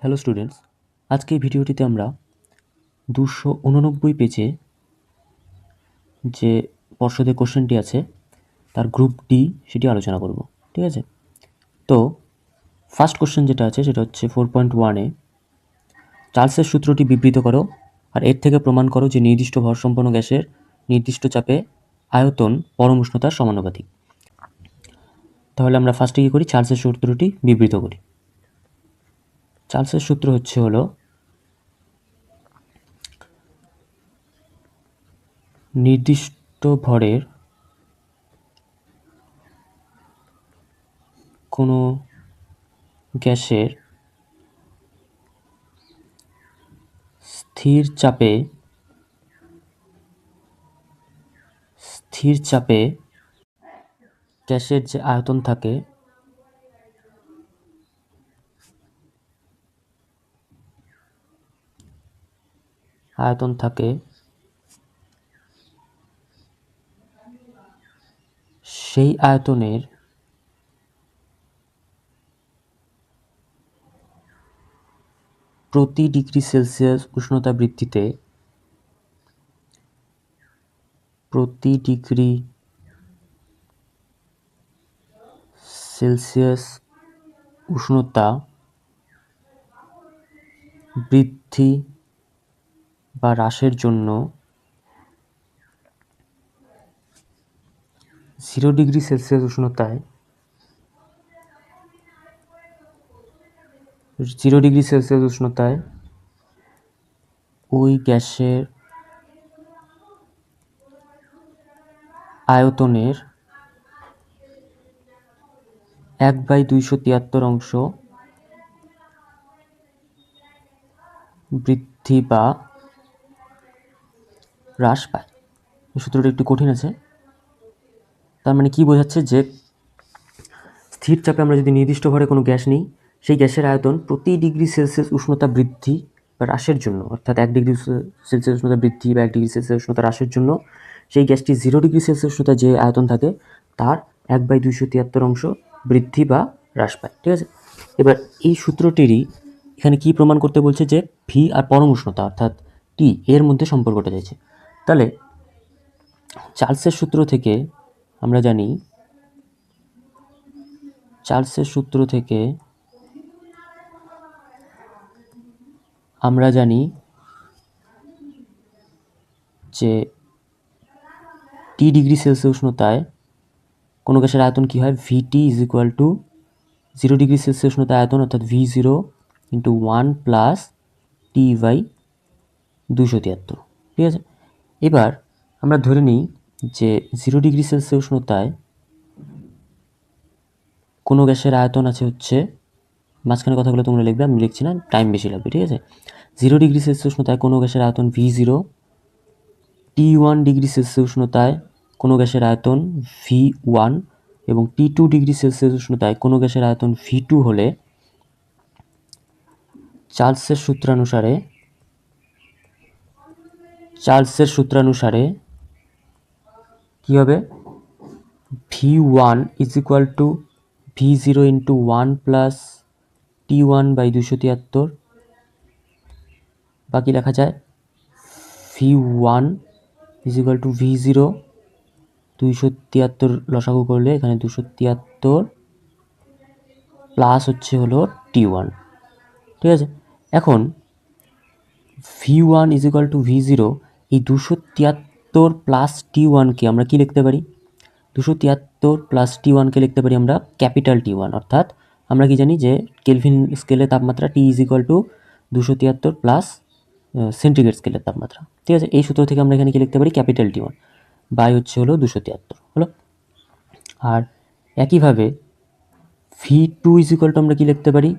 Hello students, আজকে এই ভিডিওটিতে আমরা 289 পেজে যে পর্ষদের কোশ্চেনটি আছে তার গ্রুপ ডি সেটি আলোচনা করব। ঠিক আছে, তো ফার্স্ট কোশ্চেন যেটা আছে সেটা হচ্ছে 4.1-এ চার্লসের সূত্রটি বিবৃত করো আর এর থেকে প্রমাণ করো যে নির্দিষ্ট ভরসম্পন্ন গ্যাসের নির্দিষ্ট চাপে আয়তন পরম উষ্ণতার সমানুপাতিক। তাহলে আমরা ফার্স্টে কী করি, চার্লসের সূত্রটি বিবৃত করি। চার্লসের সূত্র হলো নির্দিষ্ট ভরের কোনো গ্যাসের স্থির চাপে গ্যাসের যে আয়তন থাকে সেই আয়তনের প্রতি ডিগ্রি সেলসিয়াস উষ্ণতা বৃদ্ধিতে উষ্ণতা বৃদ্ধি বা হ্রাসের জন্য 0 ডিগ্রি সেলসিয়াস উষ্ণতায় ওই গ্যাসের আয়তনের 1/273 অংশ বৃদ্ধি বা হ্রাস পায়। এই সূত্রটা একটু কঠিন আছে। তার মানে কি বোঝাচ্ছে যে স্থির চাপে আমরা যদি নির্দিষ্ট ভরে কোনো গ্যাস নিই, সেই গ্যাসের আয়তন প্রতি ডিগ্রি সেলসিয়াস উষ্ণতা বৃদ্ধি বা হ্রাসের জন্য, অর্থাৎ 1 ডিগ্রি সেলসিয়াস উষ্ণতা বৃদ্ধি বা 1 ডিগ্রি সেলসিয়াস উষ্ণতা হ্রাসের জন্য সেই গ্যাসটি 0 ডিগ্রি সেলসিয়াস উষ্ণতা যে আয়তন থাকে তার 1/273 অংশ বৃদ্ধি বা হ্রাস পায়। ঠিক আছে, এবার এই সূত্রটিরই এখানে কি প্রমাণ করতে বলছে যে ভি আর পরম উষ্ণতা অর্থাৎ টি এর মধ্যে সম্পর্কটা চাইছে। তাহলে চার্লসের সূত্র থেকে আমরা জানি যে টি ডিগ্রি সেলসিয়াস উষ্ণতায় কোনো গ্যাসের আয়তন কী হয়, VT is equal to 0 degree Celsius উষ্ণতা আয়তন অর্থাৎ V0 into 1 plus T by 273। ঠিক আছে, এবার আমরা ধরে নিই যে 0 ডিগ্রি সেলসিয়াস উষ্ণতায় কোনো গ্যাসের আয়তন আছে হচ্ছে, মাঝখানে কথাগুলো তোমরা লিখবে, আমি লিখছি না, টাইম বেশি লাগবে। ঠিক আছে, 0 ডিগ্রি সেলসিয়াস উষ্ণতায় কোনো গ্যাসের আয়তন V0, T1 ডিগ্রি সেলসিয়াস উষ্ণতায় কোনো গ্যাসের আয়তন V1 এবং T2 ডিগ্রি সেলসিয়াস উষ্ণতায় কোনো গ্যাসের আয়তন V2 হলে চার্লসের সূত্রানুসারে কী হবে, V1 is equal to V0 into 1 plus T1 by 273, বাকি লেখা যায় V1 is equal to V0 273 লসাগু করলে এখানে 273 প্লাস হলো T1। ঠিক আছে, এখন V1 is equal to V0, এই 273 প্লাস T1কে আমরা কি লিখতে পারি, 273 প্লাস T1কে লিখতে পারি আমরা ক্যাপিটাল T1, অর্থাৎ আমরা কি জানি যে কেলভিন স্কেলে তাপমাত্রা T is equal two 273 plus centigrade স্কেলের তাপমাত্রা। ঠিক আছে, এই সূত্র থেকে আমরা এখানে কি লিখতে পারি, ক্যাপিটাল T1 বাই হলো 273 হলো। আর একইভাবে V2 ইজ ইকুয়াল টু আমরা কি লিখতে পারি,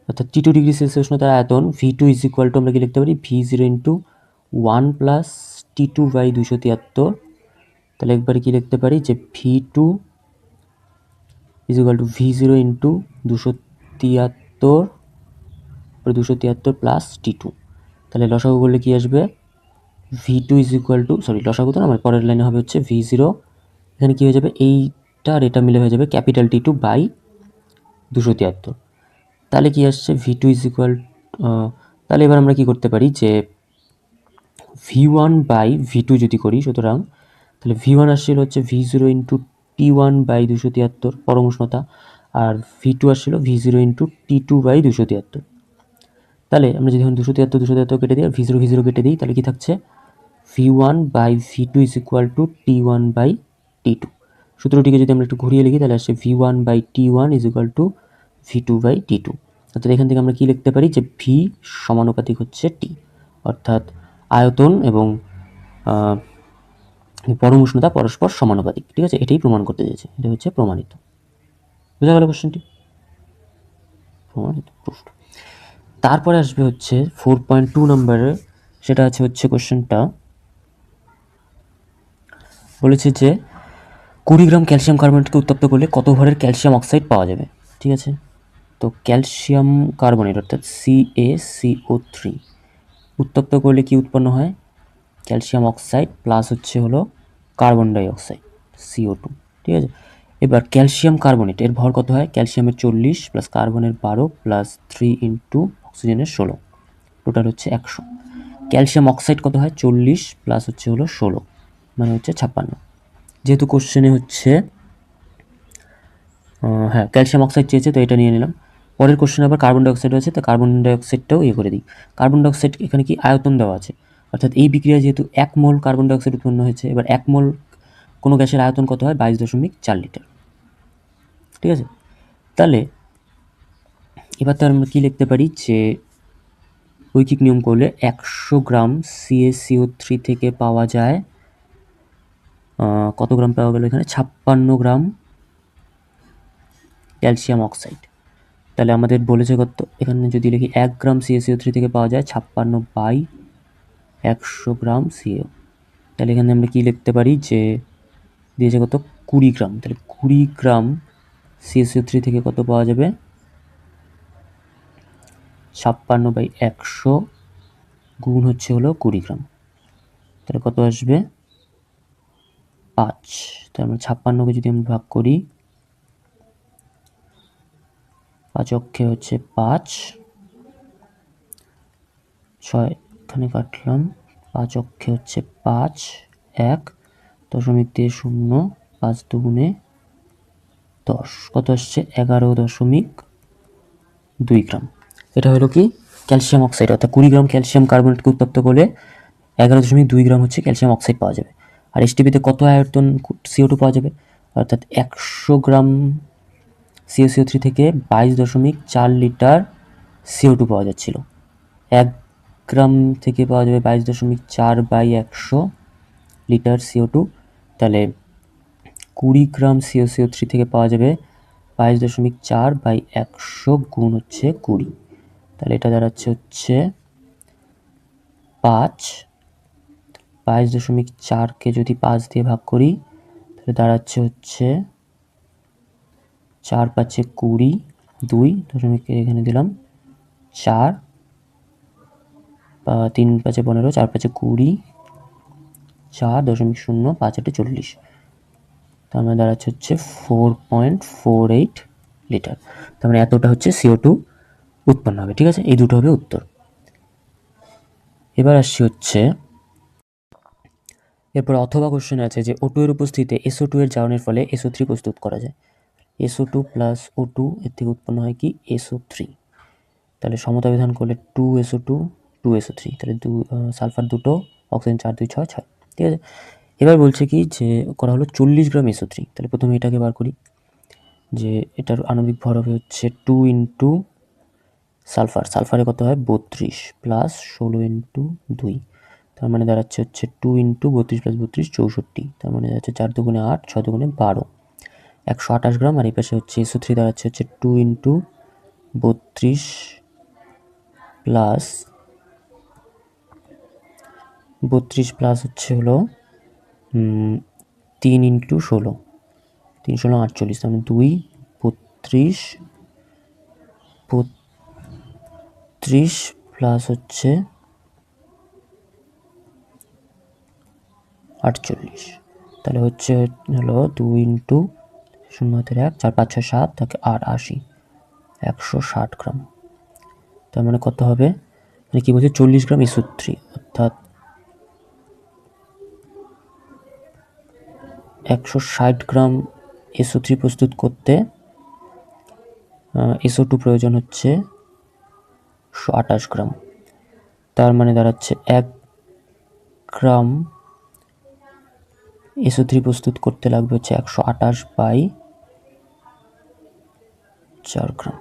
অর্থাৎ T2 ডিগ্রি সেলসিয়াস উষ্ণতার আয়তন V2 ইজ ইকুয়াল টু আমরা কি লিখতে পারি, V0 into 1 plus T2 by 273। তাহলে একবারে কি লিখতে পারি যে V2 is equal to V0 into 273 plus T2। তাহলে লসাগু করলে কি আসবে, V2 ইজ ইকুয়াল টু, লসাগু তো না, আমার পরের লাইনে হবে হচ্ছে V0, এখানে কি হয়ে যাবে, এইটা আর এটা মিলে ক্যাপিটাল T2 বাই 273। তাহলে কি আসছে, V2 ইজ ইকুয়াল তাহলে এবার আমরা কি করতে পারি যে V1/V2 যদি করি, সুতরাং তাহলে V1 আসছিল হচ্ছে V0 ইন্টু T1/273 পরম উষ্ণতা, আর V2 আসছিল V0 ইন্টু T2/273। তাহলে আমরা যদি এখন 273 কেটে দিই আর V0 কেটে দিই, তাহলে কি থাকছে V1/V2 is equal two T1/T2। সূত্রটিকে যদি আমরা একটু ঘুরিয়ে লিখি তাহলে আসছে V1/T1 is equal two V2/T2। অর্থাৎ এখান থেকে আমরা কি লিখতে পারি যে V সমানুপাতিক হচ্ছে T, অর্থাৎ আয়তন এবং পরম উষ্ণতা পরস্পর সমানুপাতিক। ঠিক আছে, এটাই প্রমাণ করতে চেয়েছে, এটা হচ্ছে প্রমাণিত। বুঝা গেল কোশ্চেনটি? প্রমাণিত, প্রুফড। তারপরে আসবে হচ্ছে 4.2 নম্বরে, সেটা হচ্ছে কোশ্চেনটা বলেছে যে 20 গ্রাম ক্যালসিয়াম কার্বনেটকে উত্তপ্ত করলে কত ভরের ক্যালসিয়াম অক্সাইড পাওয়া যাবে। ঠিক আছে, তো ক্যালসিয়াম কার্বনেট অর্থাৎ CaCO3 উত্তপ্ত করলে কি উৎপন্ন হয়? ক্যালসিয়াম অক্সাইড প্লাস হচ্ছে হলো কার্বন ডাই অক্সাইড CO2। ঠিক আছে, এবার ক্যালসিয়াম কার্বনেট এর ভর কত হয়? ক্যালসিয়ামের 40 প্লাস কার্বনের 12 প্লাস 3 ইন্টু অক্সিজেনের 16, টোটাল হচ্ছে 100। ক্যালসিয়াম অক্সাইড কত হয়? 40 প্লাস হচ্ছে হলো 16 মানে হচ্ছে 56। যেহেতু কোশ্চেনে হচ্ছে হ্যাঁ ক্যালসিয়াম অক্সাইড চেয়েছে, তো এটা নিয়ে নিলাম। পরের কোশ্চেনে আবার কার্বন ডাইঅক্সাইড আছে, তো কার্বন ডাইঅক্সাইডটাও করে দিই। কার্বন ডাইঅক্সাইড এখানে কি আয়তন দেওয়া আছে, অর্থাৎ এই বিক্রিয়া যেহেতু 1 মোল কার্বন ডাইঅক্সাইড উৎপন্ন হয়েছে, এবার 1 মোল কোনো গ্যাসের আয়তন কত হয়? 22.4 লিটার। ঠিক আছে, তাহলে এবার তো আমরা কি লিখতে পারি যে ঐকিক নিয়ম করলে 100 গ্রাম CaCO3 থেকে পাওয়া যায় কত গ্রাম পাওয়া গেল এখানে? 56 গ্রাম ক্যালসিয়াম অক্সাইড। তাহলে আমাদের বলেছে কত, এখানে যদি লিখি 1 গ্রাম CaCO3 থেকে পাওয়া যায় 56/100 গ্রাম CO। তাহলে এখানে আমরা কি লিখতে পারি যে দিয়েছে কত? 20 গ্রাম। তাহলে 20 গ্রাম CaCO3 থেকে কত পাওয়া যাবে? 56/100 গুণ হচ্ছে হলো 20 গ্রাম, তাহলে কত আসবে? 5। তার মানে 56কে যদি আমরা ভাগ করি, 5 অক্ষে হচ্ছে 5, 6 এখানে কাটলাম, 5 অক্ষে হচ্ছে 5, 1 দশমিক দিয়ে 0, 5 দুগুণে 10, কত আসছে? 11.2 গ্রাম। এটা হলো কি ক্যালসিয়াম অক্সাইড, অর্থাৎ 20 গ্রাম ক্যালসিয়াম কার্বনেটকে উত্তপ্ত করলে 11.2 গ্রাম হচ্ছে ক্যালসিয়াম অক্সাইড পাওয়া যাবে। আর এসটিপিতে কত আয়তন CO2 পাওয়া যাবে? অর্থাৎ 100 গ্রাম CaCO3 থেকে 22.4 লিটার CO2 পাওয়া যাচ্ছিল। 1 গ্রাম থেকে পাওয়া যাবে 22.4/100 লিটার CO2। তাহলে 20 গ্রাম CaCO3 থেকে পাওয়া যাবে 22.4/100 গুণ হচ্ছে 20, তাহলে এটা দাঁড়াচ্ছে হচ্ছে 5। 22.4কে যদি 5 দিয়ে ভাগ করি তাহলে দাঁড়াচ্ছে হচ্ছে 4 5 20, 2 দশমিক এখানে দিলাম 4, 3 5 15, 4 5 20, 4.0, 5 8 40, তার মানে দাঁড়াচ্ছে হচ্ছে 4.48 লিটার। তার মানে এতটা হচ্ছে CO2 উৎপন্ন হবে। ঠিক আছে, এই দুটো হবে উত্তর। এবার আসছি হচ্ছে এরপর অথবা কোশ্চেন আছে যে O2 এর উপস্থিতিতে SO2 এর জারণের ফলে SO3 প্রস্তুত করা যায়। SO2 প্লাস O2 এর থেকে উৎপন্ন হয় কি? SO3। তাহলে সমতা বিধান করলে 2SO2 2SO3, তাহলে সালফার 2, অক্সিজেন 4 2 6 6। ঠিক আছে, এবার বলছে কি যে করা হলো 40 গ্রাম SO3। তাহলে প্রথমে এটাকে বার করি যে এটার আণবিক ভর হবে হচ্ছে 2 ইন্টু সালফারে কত হয়? 32 প্লাস 16 ইন্টু 2, তার মানে দাঁড়াচ্ছে হচ্ছে 2 ইন্টু 32 প্লাস 32 64, তার মানে দাঁড়াচ্ছে 4 দুগুণে 8, 6 দুগুণে 12, 128 গ্রাম। আর এই পাশে হচ্ছে SO3 দাঁড়াচ্ছে হচ্ছে 2 ইন্টু 32 প্লাস 32 হচ্ছে হলো 3 ইন্টু 16, 3 16 48, তার মানে 2 32 প্লাস হচ্ছে 48, তাহলে হচ্ছে হলো 2 ইন্টু 0 হাতের 1, 4 5 6 7 থাকে 8 80, 160 গ্রাম। তার মানে কত হবে, মানে কি বলছে 40 গ্রাম SO3, অর্থাৎ 160 গ্রাম SO3 প্রস্তুত করতে SO2 প্রয়োজন হচ্ছে 128 গ্রাম। তার মানে দাঁড়াচ্ছে 1 গ্রাম SO3 প্রস্তুত করতে লাগবে হচ্ছে 128/4 গ্রাম।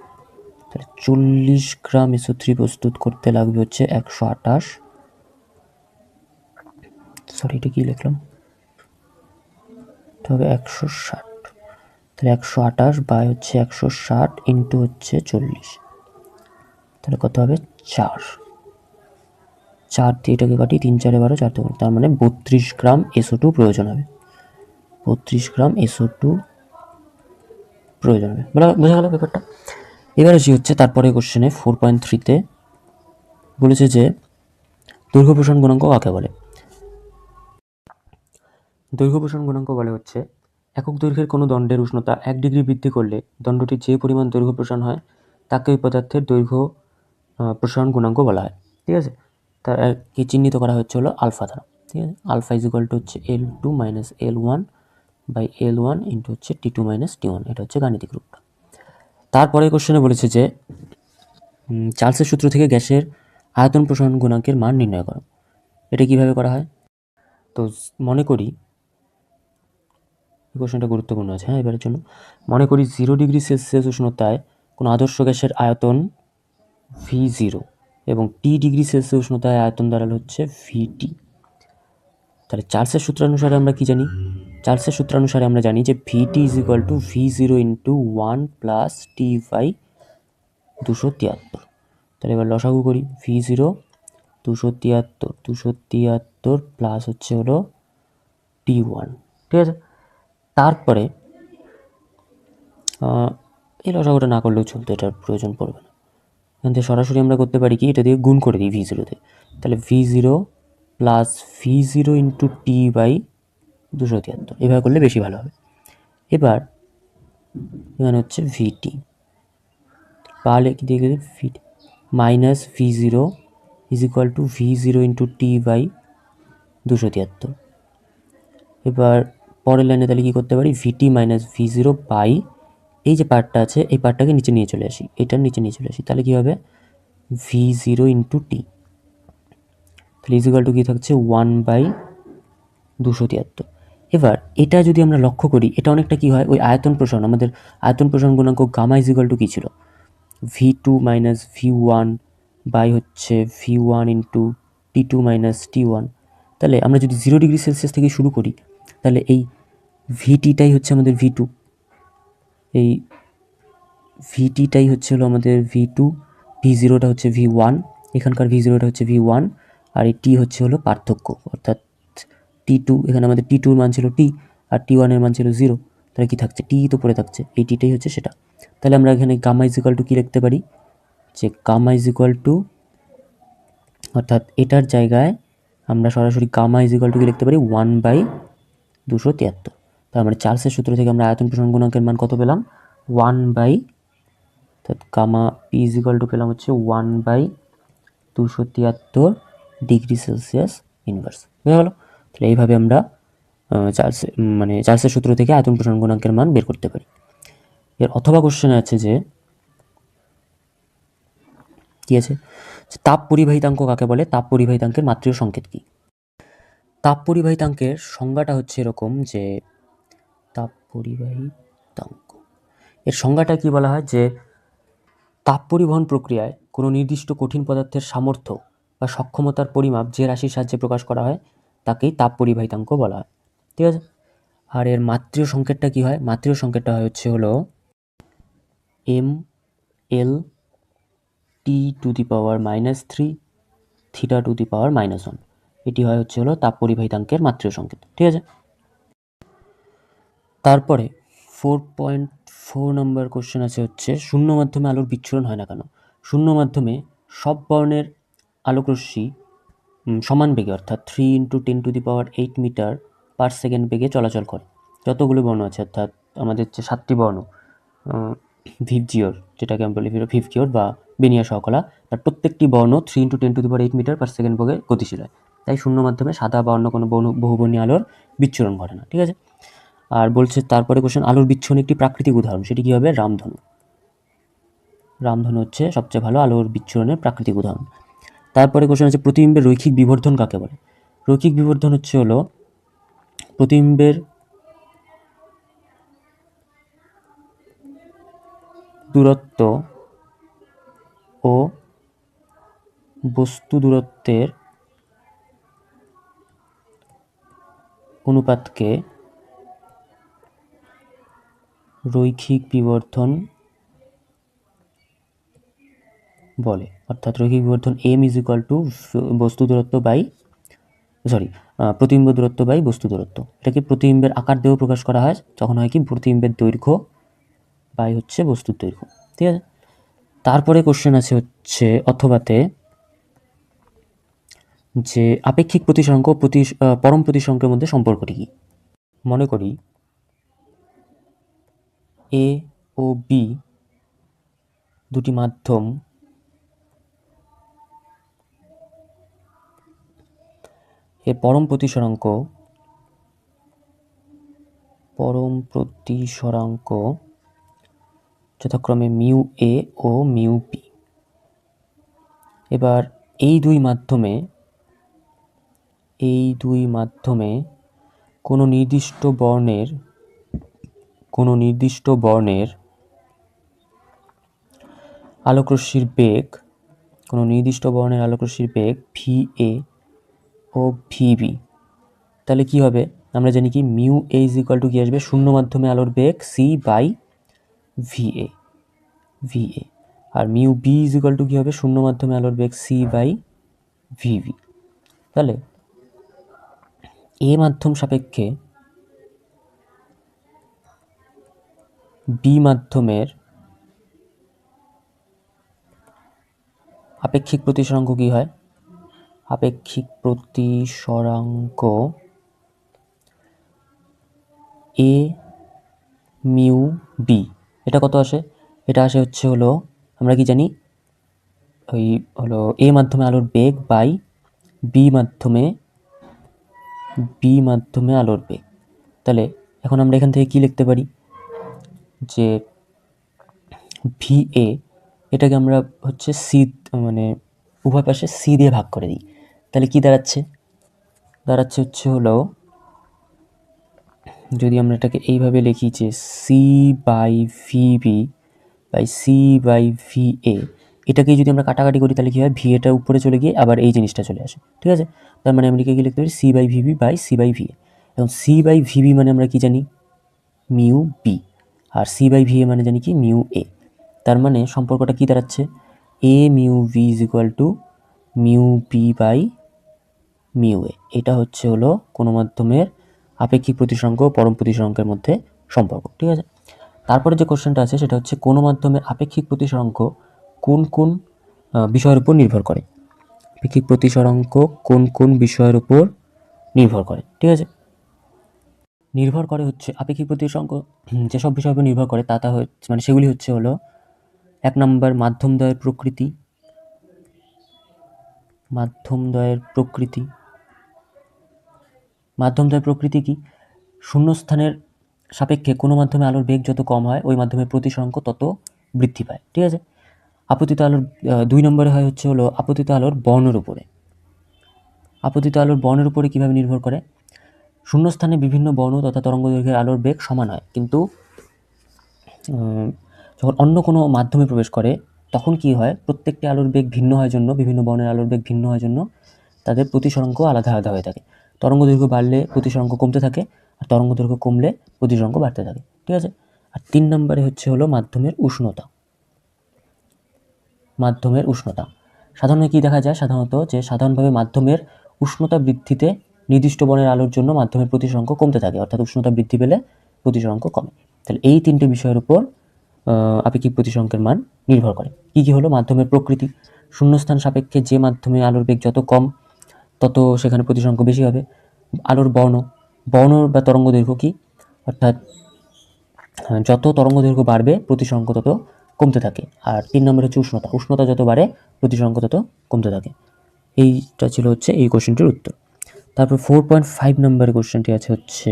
তাহলে 40 গ্রাম SO3 প্রস্তুত করতে লাগবে হচ্ছে 128, সরি এটা কি লিখলাম, তবে 160, তাহলে 128 বাই হচ্ছে 160 ইন্টু হচ্ছে 40, তাহলে কত হবে 4 দিয়ে এটাকে কাটি, 3 4 12, 4 4, তার মানে 32 গ্রাম SO2 প্রয়োজন হবে। 32 গ্রাম SO2 প্রয়োজন হবে, বোঝা গেল ব্যাপারটা। এবার আসি হচ্ছে তারপরে কোশ্চেনে 4.3-তে বলেছে যে দৈর্ঘ্য প্রসারণ গুণাঙ্ক কাকে বলে। দৈর্ঘ্য প্রসারণ গুণাঙ্ক বলে হচ্ছে একক দৈর্ঘ্যের কোনো দণ্ডের উষ্ণতা 1 ডিগ্রি বৃদ্ধি করলে দণ্ডটির যে পরিমাণ দৈর্ঘ্য প্রসারণ হয় তাকে ওই পদার্থের দৈর্ঘ্য প্রসারণ গুণাঙ্ক বলা হয়। ঠিক আছে, তার কি চিহ্নিত করা হচ্ছে হলো আলফা দ্বারা। ঠিক আছে, আলফা ইজ ইকুয়াল টু হচ্ছে L2 মাইনাস L1/L1 ইন্টু হচ্ছে T2 মাইনাস T1, এটা হচ্ছে গাণিতিক রূপটা। তারপরে কোশ্চেনে বলেছে যে চার্লসের সূত্র থেকে গ্যাসের আয়তন প্রসারণ গুণাঙ্কের মান নির্ণয় করো। এটা কিভাবে করা হয়? তো মনে করি এই কোশ্চেনটা গুরুত্বপূর্ণ আছে, হ্যাঁ, এবারের জন্য। মনে করি 0 ডিগ্রি সেলসিয়াস উষ্ণতায় কোনো আদর্শ গ্যাসের আয়তন V0 এবং T ডিগ্রি সেলসিয়াস উষ্ণতায় আয়তন দাঁড়ালো হচ্ছে VT। তাহলে চার্লসের সূত্রানুসারে আমরা কি জানি? চার্লসের সূত্রানুসারে আমরা জানি যে VT is equal to V0 into 1 plus T/273। তাহলে এবার লসাগু করি, V0 273 প্লাস হচ্ছে হলো T1। ঠিক আছে, তারপরে এই লসাগুটা না করলেও চলতো, এটার প্রয়োজন পড়বে না। এখান থেকে সরাসরি আমরা করতে পারি কি, এটা দিয়ে গুণ করে দিই V0-তে। তাহলে V0 plus V0 into T/273, এভাবে করলে বেশি ভালো হবে। এবার এখানে হচ্ছে VT, তাহলে কি দিয়ে গেলে VT minus V0 is equal to V0 into T/273। এবার পরের লাইনে তাহলে কী করতে পারি, VT মাইনাস V0 বাই এই যে পার্টটা আছে এই পার্টটাকে নিচে নিয়ে চলে আসি, এটার নিচে নিয়ে চলে আসি, তাহলে কী হবে V0 ইন্টু T, তাহলে ইজ ইকুয়াল টু কী থাকছে 1/273। এবার এটা যদি আমরা লক্ষ্য করি, এটা অনেকটা কী হয়, ওই আয়তন প্রসারণ, আমাদের আয়তন প্রসারণ গুণাঙ্ক গামা ইজ ইকুয়াল টু কী ছিল, V2 মাইনাস V1 বাই হচ্ছে V1 into T2 minus T1। তাহলে আমরা যদি 0 ডিগ্রি সেলসিয়াস থেকে শুরু করি, তাহলে এই VTটাই হচ্ছে আমাদের V2, এই VTটাই হচ্ছে হলো আমাদের V2, V0টা হচ্ছে V1, এখানকার V0টা হচ্ছে V1, আর এই T হচ্ছে হলো পার্থক্য, অর্থাৎ T2, এখানে আমাদের T2-র মান ছিল T আর T1-এর মান ছিল 0, তাহলে কি থাকছে, T তো পড়ে থাকছে, এই Tটাই হচ্ছে সেটা। তাহলে আমরা এখানে গামা ইজ ইকুয়াল টু কী লিখতে পারি, যে গামা ইজ ইকুয়াল টু, অর্থাৎ এটার জায়গায় আমরা সরাসরি গামা ইজ ইকুয়াল টু কী লিখতে পারি 1/273। তার মানে চার্লসের সূত্র থেকে আমরা আয়তন প্রসারণ গুণাঙ্কের মান কত পেলাম, 1/, অর্থাৎ gamma P is equal to পেলাম হচ্ছে 1/273 ডিগ্রি সেলসিয়াস ইনভার্স। বুঝা গেল? তাহলে এইভাবে আমরা চার্লসের সূত্র থেকে আয়তন প্রসারণ গুণাঙ্কের মান বের করতে পারি। এর অথবা কোশ্চেন আছে যে কি আছে, তাপ পরিবাহিতাঙ্ক কাকে বলে, তাপ পরিবাহিতাঙ্কের মাত্রিয় সংকেত কি? তাপ পরিবাহিতাঙ্কের সংজ্ঞাটা হচ্ছে এরকম যে তাপ পরিবাহিতাঙ্ক, এর সংজ্ঞাটা কি বলা হয়, যে তাপ পরিবহন প্রক্রিয়ায় কোনো নির্দিষ্ট কঠিন পদার্থের সামর্থ্য বা সক্ষমতার পরিমাপ যে রাশির সাহায্যে প্রকাশ করা হয় তাকেই তাপ পরিবাহিতাঙ্ক বলা হয়। ঠিক আছে, আর এর মাত্রিয় সংকেতটা কি হয়, মাত্রিয় সংকেতটা হয় হচ্ছে হলো mL/T⁻³ θ⁻⁻1, এটি হয় হচ্ছে হলো তাপ পরিবাহিতাঙ্কের মাত্রিয় সংকেত। ঠিক আছে, তারপরে 4.4 নম্বর কোশ্চেন আছে হচ্ছে শূন্য মাধ্যমে আলোর বিচ্ছুরণ হয় না কেন। শূন্য মাধ্যমে সব বর্ণের আলোকরশ্মি সমান বেগে, অর্থাৎ 3 × 10⁸ মিটার পার সেকেন্ড বেগে চলাচল করে। যতগুলো বর্ণ আছে, অর্থাৎ আমাদের যে 7টি বর্ণ, ভিবজিওর, যেটাকে আমি বলি ভিবজিওর বা বেনিয়া সহকলা, তার প্রত্যেকটি বর্ণ 3 × 10⁸ মিটার/সেকেন্ড বেগে গতিশীল হয়। তাই শূন্য মাধ্যমে সাদা বা অন্য কোনো বহুবর্ণীয় আলোর বিচ্ছুরণ ঘটে না। ঠিক আছে। আর বলছে তারপরে কোশ্চেন, আলোর বিচ্ছুরণ একটি প্রাকৃতিক উদাহরণ, সেটি কী হবে? রামধনু। রামধনু হচ্ছে সবচেয়ে ভালো আলোর বিচ্ছুরণের প্রাকৃতিক উদাহরণ। তারপরে কোশ্চেন আছে, প্রতিবিম্বের রৈখিক বিবর্ধন কাকে বলে? রৈখিক বিবর্ধন হলো প্রতিবিম্বের দূরত্ব ও বস্তু দূরত্বের অনুপাতকে রৈখিক বিবর্ধন বলে। অর্থাৎ রৈখিক বিবর্ধন m বস্তু দূরত্ব বাই প্রতিবিম্ব দূরত্ব বাই বস্তু দূরত্ব। এটাকে প্রতিবিম্বের আকার দিয়েও প্রকাশ করা হয়, যখন হয় কি প্রতিবিম্বের দৈর্ঘ্য বাই হচ্ছে বস্তুর দৈর্ঘ্য। ঠিক আছে। তারপরে কোশ্চেন আছে হচ্ছে অথবাতে, যে আপেক্ষিক প্রতিসরাঙ্ক পরম প্রতিসরাঙ্কের মধ্যে সম্পর্কটি কি? মনে করি এ ও বি দুটি মাধ্যম এর পরম প্রতিসরাঙ্ক যথাক্রমে মিউ এ ও মিউ বি। এবার এই দুই মাধ্যমে কোনো নির্দিষ্ট বর্ণের আলোকরশ্মির বেগ ভি এ ও ভিবি। তাহলে কি হবে? আমরা জানি কি মিউ এ ইজিক্যাল টু কি আসবে? শূন্য মাধ্যমে আলোর বেগ সি বাই ভিএ। আর মিউ বি ইজিক্যাল টু কি হবে? শূন্য মাধ্যমে আলোর বেগ সি বাই ভিবি। তাহলে এ মাধ্যম সাপেক্ষে বি মাধ্যমের আপেক্ষিক প্রতিসরাঙ্ক কি হয়? আপেক্ষিক প্রতিসরাঙ্ক এ মিউ বি। এটা কত আসে? এটা আসে হচ্ছে আমরা কি জানি, এ মাধ্যমে আলোর বেগ বাই বি মাধ্যমে আলোর বেগ। তাহলে এখন আমরা এখান থেকে কি লিখতে পারি? যে ভি এ, এটাকে আমরা হচ্ছে সি, মানে উভয় পাশে সি দিয়ে ভাগ করে দিই। তাহলে কি দাঁড়াচ্ছে হচ্ছে যদি আমরা এটাকে এইভাবে লিখি যে C by VB by C by V A, এটাকে যদি আমরা কাটাকাটি করি তাহলে কি হয়? ভি এটা উপরে চলে গিয়ে আবার এই জিনিসটা চলে আসে। ঠিক আছে। তার মানে আমরা কি লিখতে পারি? C by VB by C by V A. এবং সি বাই ভিবি মানে আমরা কি জানি? Mu B. আর সি বাই ভি এ মানে জানি কি? Mu A. তার মানে সম্পর্কটা কি দাঁড়াচ্ছে? A mu V is equal to mu B by mu A. এটা হচ্ছে কোনো মাধ্যমের আপেক্ষিক প্রতিসরাঙ্ক ও পরম প্রতিসরাঙ্কের মধ্যে সম্পর্ক। ঠিক আছে। তারপরে যে কোশ্চেনটা আছে সেটা হচ্ছে, কোনো মাধ্যমের আপেক্ষিক প্রতিসরাঙ্ক কোন কোন বিষয়ের উপর নির্ভর করে? আপেক্ষিক প্রতিসরাঙ্ক কোন কোন বিষয়ের উপর নির্ভর করে? ঠিক আছে। নির্ভর করে হচ্ছে আপেক্ষিক প্রতিসরাঙ্ক যেসব বিষয়ের উপর নির্ভর করে তা হচ্ছে, মানে সেগুলি হচ্ছে 1 নম্বর মাধ্যমদ্বয়ের প্রকৃতি। মাধ্যমদ্বয়ের প্রকৃতি কি? শূন্যস্থানের সাপেক্ষে কোনো মাধ্যমে আলোর বেগ যত কম হয় ওই মাধ্যমের প্রতিসরাঙ্ক তত বৃদ্ধি পায়। ঠিক আছে। আপতিত আলোর 2 নম্বরে হয় হচ্ছে আপতিত আলোর বর্ণের উপরে। আপতিত আলোর বর্ণের উপরে কিভাবে নির্ভর করে? শূন্যস্থানে বিভিন্ন বর্ণ তথা তরঙ্গদৈর্ঘ্যের আলোর বেগ সমান হয়, কিন্তু যখন অন্য কোনো মাধ্যমে প্রবেশ করে তখন কি হয়? প্রত্যেকটি আলোর বেগ ভিন্ন হয় জন্য, বিভিন্ন বর্ণের আলোর বেগ ভিন্ন হয় জন্য তাদের প্রতিসরাঙ্ক আলাদা আলাদা হয়ে থাকে। তরঙ্গদৈর্ঘ্য বাড়লে প্রতিসরাঙ্ক কমতে থাকে, আর তরঙ্গদৈর্ঘ্য কমলে প্রতিসরাঙ্ক বাড়তে থাকে। ঠিক আছে। আর 3 নম্বরে হচ্ছে মাধ্যমের উষ্ণতা। সাধারণত কি দেখা যায়? সাধারণভাবে মাধ্যমের উষ্ণতা বৃদ্ধিতে নির্দিষ্ট বর্ণের আলোর জন্য মাধ্যমের প্রতিসরাঙ্ক কমতে থাকে, অর্থাৎ উষ্ণতা বৃদ্ধি পেলে প্রতিসরাঙ্ক কমে। তাহলে এই 3টে বিষয়ের উপর আপেক্ষিক প্রতিসরাঙ্কের মান নির্ভর করে। কি কি হলো? মাধ্যমের প্রকৃতি, শূন্যস্থান সাপেক্ষে যে মাধ্যমে আলোর বেগ যত কম তত সেখানে প্রতিসরাঙ্ক বেশি হবে। আলোর বর্ণ বা তরঙ্গদৈর্ঘ্য কি? অর্থাৎ যত তরঙ্গ দৈর্ঘ্য বাড়বে প্রতিসরাঙ্ক তত কমতে থাকে। আর 3 নম্বর হচ্ছে উষ্ণতা, উষ্ণতা যত বাড়ে প্রতিসরাঙ্ক তত কমতে থাকে। এইটা ছিল হচ্ছে এই কোশ্চেনটির উত্তর। তারপর 4.5 নম্বরের কোশ্চেনটি আছে হচ্ছে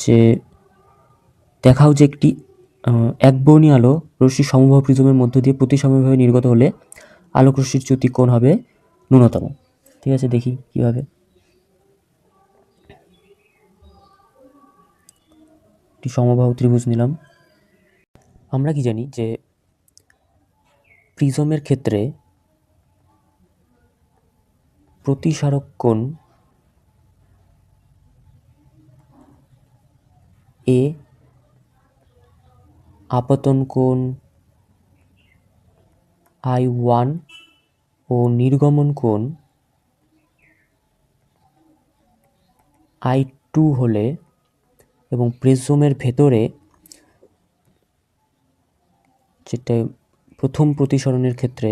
যে দেখাও যে একটি একবর্ণী আলো রশ্মি সমবাহু প্রিজমের মধ্য দিয়ে প্রতিসমভাবে নির্গত হলে আলোক রশ্মির চ্যুতি কোণ হবে ন্যূনতম। ঠিক আছে, দেখি কিভাবে। একটি সমবাহু ত্রিভুজ নিলাম। আমরা কি জানি যে প্রিজমের ক্ষেত্রে প্রতিসারক কোণ এ, আপতন কোণ I1 ও নির্গমন কোণ I2 হলে এবং প্রিজমের ভেতরে যেটা প্রথম প্রতিসরণের ক্ষেত্রে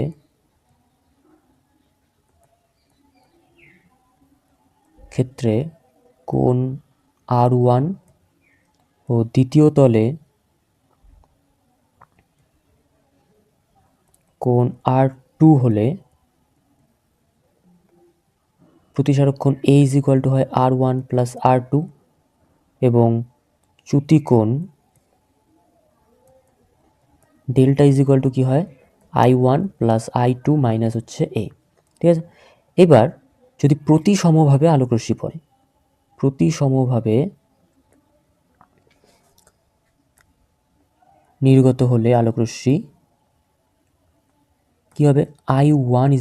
কোণ R1 ও দ্বিতীয় তলে কোণ R2 হলে প্রতিসারক কোণ A হয় R1 প্লাস R2 এবং চ্যুতি কোণ ডেল্টা কি হয় I1 প্লাস I2 মাইনাস হচ্ছে A। ঠিক আছে, এবার যদি প্রতিসমভাবে আলোকরশ্মি পড়ে, প্রতিসমভাবে নির্গত হলে আলোকরশ্মি কি হবে I1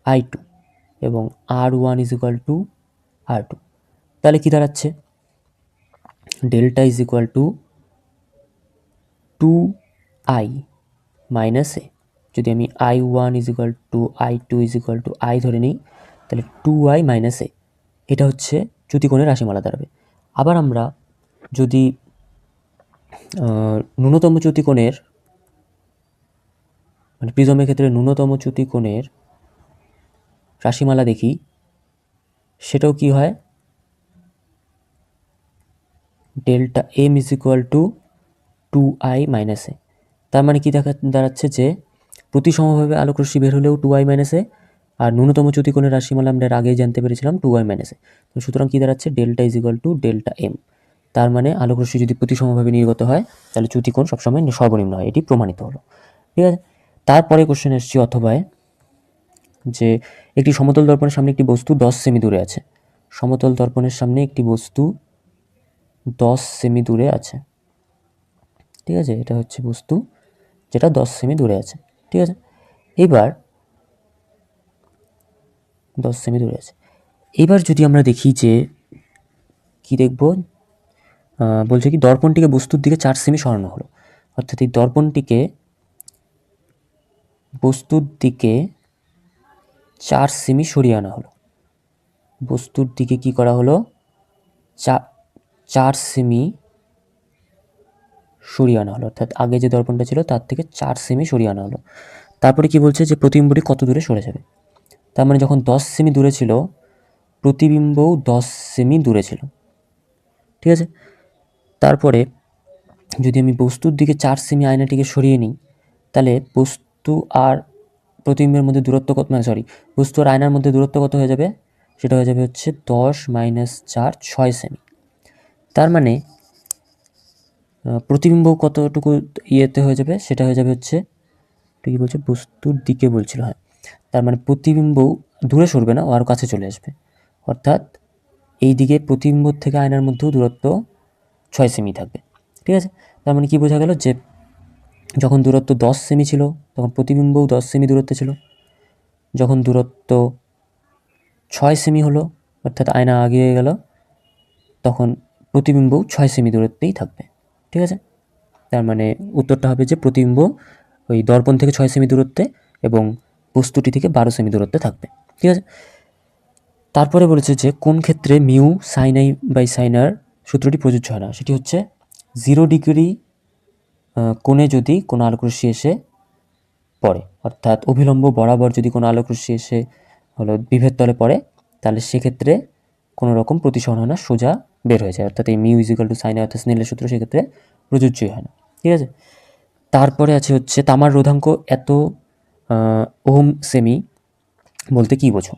I2 এবং R1 R2। তাহলে কি দাঁড়াচ্ছে ডেল্টা 2I মাইনাস এ। যদি আমি I1 I2 I ধরে নিই তাহলে 2I মাইনাস এ, এটা হচ্ছে চ্যুতিকোণের রাশিমালা দাঁড়াবে। আবার আমরা যদি ন্যূনতম চ্যুতিকোণের মানে প্রিজমের ক্ষেত্রে ন্যূনতম চ্যুতিকোণের রাশিমালা দেখি, সেটাও কি হয় ডেল্টা M 2I মাইনাস এ। তার মানে কি দাঁড়াচ্ছে যে প্রতিসমভাবে আলোকরশ্মি বের হলেও 2I মাইনাস এ, আর ন্যূনতম চ্যুতিকোণের রাশিমালা আমরা আগেই জানতে পেরেছিলাম 2I মাইনাস এ। তো সুতরাং কি দাঁড়াচ্ছে ডেল্টা ডেল্টা M। তার মানে আলোকরশ্মি যদি প্রতিসমভাবে নির্গত হয় তাহলে চ্যুতিকোণ সবসময় সর্বনিম্ন হয়, এটি প্রমাণিত হলো। ঠিক আছে, তারপরে কোশ্চেন এসেছি অথবায় যে একটি সমতল দর্পণের সামনে একটি বস্তু 10 সেমি দূরে আছে। সমতল দর্পণের সামনে একটি বস্তু 10 সেমি দূরে আছে। ঠিক আছে, এটা হচ্ছে বস্তু যেটা 10 সেমি দূরে আছে। ঠিক আছে, এবার 10 সেমি দূরে আছে। এবার যদি আমরা দেখি যে কি দেখব, বলছে কি দর্পণটিকে বস্তুর দিকে 4 সেমি সরানো হলো। অর্থাৎ এই দর্পণটিকে বস্তুর দিকে 4 সেমি সরিয়ে আনা হলো। বস্তুর দিকে কি করা হলো 4 সেমি সরিয়ে আনা হলো, অর্থাৎ আগে যে দর্পণটা ছিল তার থেকে 4 সেমি সরিয়ে আনা হলো। তারপরে কি বলছে যে প্রতিবিম্বটি কত দূরে সরে যাবে। তার মানে যখন 10 সেমি দূরে ছিল প্রতিবিম্বও 10 সেমি দূরে ছিল। ঠিক আছে, তারপরে যদি আমি বস্তুর দিকে 4 সেমি আয়নাটিকে সরিয়ে নিই তাহলে বস্তু আর প্রতিবিম্বের মধ্যে দূরত্ব কত, বস্তু আর আয়নার মধ্যে দূরত্ব কত হয়ে যাবে, সেটা হয়ে যাবে হচ্ছে 10 মাইনাস 4 6 সেমি। তার মানে প্রতিবিম্ব কতটুকু ইয়েতে হয়ে যাবে, সেটা হয়ে যাবে হচ্ছে কি বলছে বস্তুর দিকে বলছিল, হ্যাঁ। তার মানে প্রতিবিম্ব দূরে সরবে না, ও আরও কাছে চলে আসবে। অর্থাৎ এই দিকে প্রতিবিম্ব থেকে আয়নার মধ্যেও দূরত্ব 6 সেমি থাকবে। ঠিক আছে, তার মানে কি বোঝা গেল যে যখন দূরত্ব 10 সেমি ছিল তখন প্রতিবিম্বও 10 সেমি দূরত্বে ছিল। যখন দূরত্ব 6 সেমি হলো অর্থাৎ আয়না আগিয়ে গেল তখন প্রতিবিম্বও 6 সেমি দূরত্বেই থাকবে। ঠিক আছে, তার মানে উত্তরটা হবে যে প্রতিবিম্ব ওই দর্পণ থেকে 6 সেমি দূরত্বে এবং বস্তুটি থেকে 12 সেমি দূরত্বে থাকবে। ঠিক আছে, তারপরে বলেছে যে কোন ক্ষেত্রে mu sine I by sine R সূত্রটি প্রযোজ্য হয় না। সেটি হচ্ছে 0 ডিগ্রি কোণে যদি কোনো আলোকরশ্মি এসে পড়ে, অর্থাৎ অভিলম্ব বরাবর যদি কোনো আলোকরশ্মি এসে বিভেদ তলে পড়ে তাহলে সেক্ষেত্রে কোনো রকম প্রতিসরণ হয় না, সোজা বের হয়ে যায়, অর্থাৎ এই মিউ ইজিক্যাল টু সাইন অর্থাৎ স্নেলের সূত্র সেক্ষেত্রে প্রযোজ্যই হয় না। ঠিক আছে, তারপরে আছে হচ্ছে তামার রোধাঙ্ক এত ওহম সেমি বলতে কী বোঝো?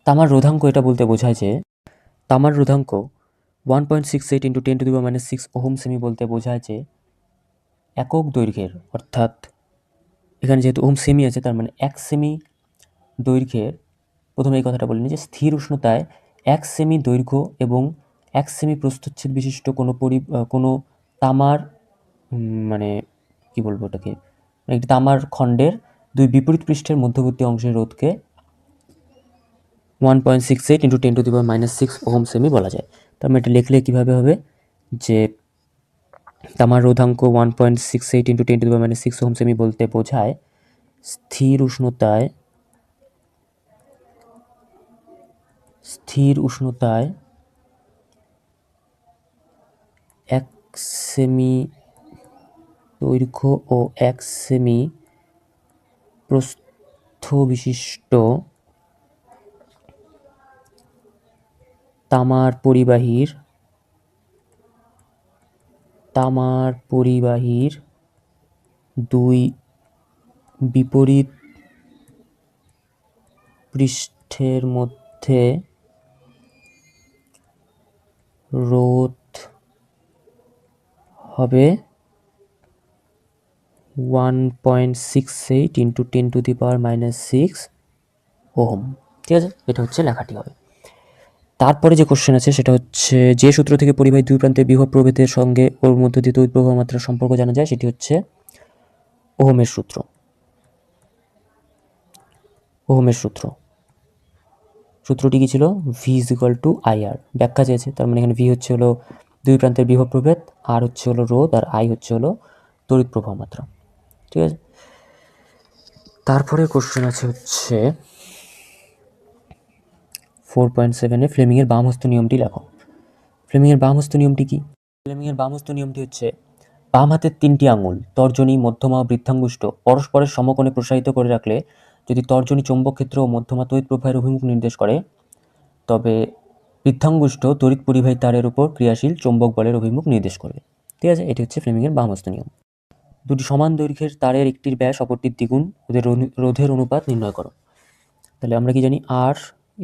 তামার রোধাঙ্ক এটা বলতে বোঝায় যে তামার রোধাঙ্ক 1.68 ইন্টু 10⁻⁶ ওহম সেমি বলতে বোঝায় যে একক দৈর্ঘ্যের, অর্থাৎ এখানে যেহেতু ওহম সেমি আছে তার মানে 1 সেমি দৈর্ঘ্যের, প্রথমে এই কথাটা বলিনি যে স্থির উষ্ণতায় 1 সেমি দৈর্ঘ্য এবং 1 সেমি প্রস্থচ্ছেদ বিশিষ্ট কোনো তামার মানে কি বলবো ওটাকে, একটি তামার খণ্ডের দুই বিপরীত পৃষ্ঠের মধ্যবর্তী অংশের রোধকে 1.68 ইন্টু 10⁻⁶ ওহম সেমি বলা যায়। তার মানে এটা লিখলে কীভাবে হবে যে তামার রোধাঙ্ক 1.68 ইন্টু 10⁻⁶ ওহম সেমি বলতে বোঝায় স্থির উষ্ণতায় 1 সেমি দৈর্ঘ্য ও 1 সেমি প্রস্থ বিশিষ্ট তামার পরিবাহীর দুই বিপরীত পৃষ্ঠের মধ্যে রোধ হবে 1.68 ইন্টু 10⁻⁶ ওহম। ঠিক আছে, এটা হচ্ছে লেখাটি হবে। তারপরে যে কোশ্চেন আছে সেটা হচ্ছে যে সূত্র থেকে পরিবাহী দুই প্রান্তের বিভব প্রভেদের সঙ্গে ওর মধ্য দিয়ে তড়িৎ প্রবাহ মাত্রার সম্পর্ক জানা যায়, সেটি হচ্ছে ওহমের সূত্র। সূত্রটি কি ছিল? V is equal two IR. ব্যাখ্যা চেয়েছে, তার মানে এখানে ভি হচ্ছে হলো দুই প্রান্তের বিভব প্রভেদ, আর হচ্ছে হলো রোধ, আর আই হচ্ছে হলো তড়িৎ প্রবাহ মাত্রা। ঠিক আছে, তারপরে কোশ্চেন আছে হচ্ছে 4.7-এ ফ্লেমিংয়ের বামহস্ত নিয়মটি লেখো। ফ্লেমিংয়ের বামহস্ত নিয়মটি কি? ফ্লেমিংয়ের বামহস্ত নিয়মটি হচ্ছে বাম হাতের 3টি আঙুল তর্জনী, মধ্যমা ও বৃদ্ধাঙ্গুষ্ঠ পরস্পরের সমকোণে প্রসারিত করে রাখলে যদি তর্জনী চৌম্বক ক্ষেত্র ও মধ্যমা তড়িৎ প্রবাহের অভিমুখ নির্দেশ করে, তবে বৃদ্ধাঙ্গুষ্ঠ তড়িৎ পরিবাহী তারের উপর ক্রিয়াশীল চৌম্বক বলের অভিমুখ নির্দেশ করবে। ঠিক আছে, এটি হচ্ছে ফ্লেমিংয়ের বামহস্ত নিয়ম। দুটি সমান দৈর্ঘ্যের তারের একটির ব্যাস অপরটির দ্বিগুণ, ওদের রোধের অনুপাত নির্ণয় করো। তাহলে আমরা কি জানি? R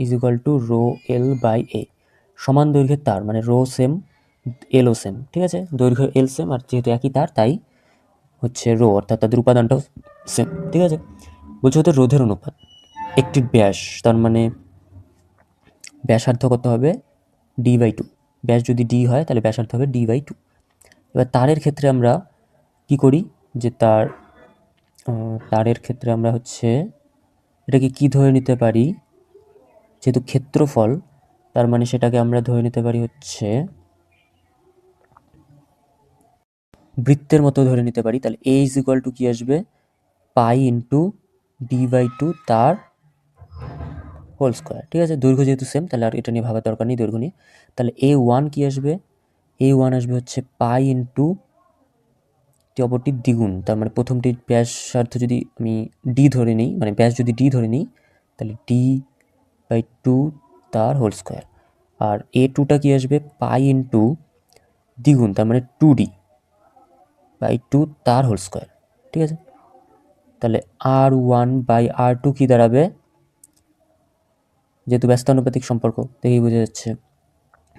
is equal to rho L by A. সমান দৈর্ঘ্যের তার মানে রো সেম, এলও সেম। ঠিক আছে, দৈর্ঘ্য এল সেম, আর যেহেতু একই তার তাই হচ্ছে রো, অর্থাৎ তাদের উপাদানটাও সেম। ঠিক আছে, বলছে ওদের রোধের অনুপাত একটির ব্যাস, তার মানে ব্যাসার্ধ কত হবে? d/2। ব্যাস যদি d হয় তাহলে ব্যাসার্ধ হবে d/2। এবার তারের ক্ষেত্রে আমরা কি করি যে তারের ক্ষেত্রে আমরা হচ্ছে এটাকে কি ধরে নিতে পারি, যেহেতু ক্ষেত্রফল, তার মানে সেটাকে আমরা ধরে নিতে পারি হচ্ছে বৃত্তের মতো ধরে নিতে পারি। তাহলে a ইজ ইকুয়াল টু কি আসবে? পাই ইন্টু d/2 তার হোল স্কোয়ার। ঠিক আছে, দৈর্ঘ্য যেহেতু সেম তাহলে আর এটা নিয়ে ভাবার দরকার নেই দৈর্ঘ্য নিয়ে। তাহলে a1 কি আসবে? a1 আসবে হচ্ছে পাই ইন্টু অপরটির দ্বিগুণ, তার মানে প্রথমটির ব্যাসার্ধ যদি আমি ডি ধরে নিই, মানে ব্যাস যদি ডি ধরে নিই, তাহলে d/2 তার হোল স্কোয়ার। আর a2টা কি আসবে? পাই ইন্টু দ্বিগুণ, তার মানে 2d/2 তার হোল স্কোয়ার। ঠিক আছে, তাহলে r1/r2 কি দাঁড়াবে? যেহেতু ব্যস্তানুপাতিক সম্পর্ক দেখেই বোঝা যাচ্ছে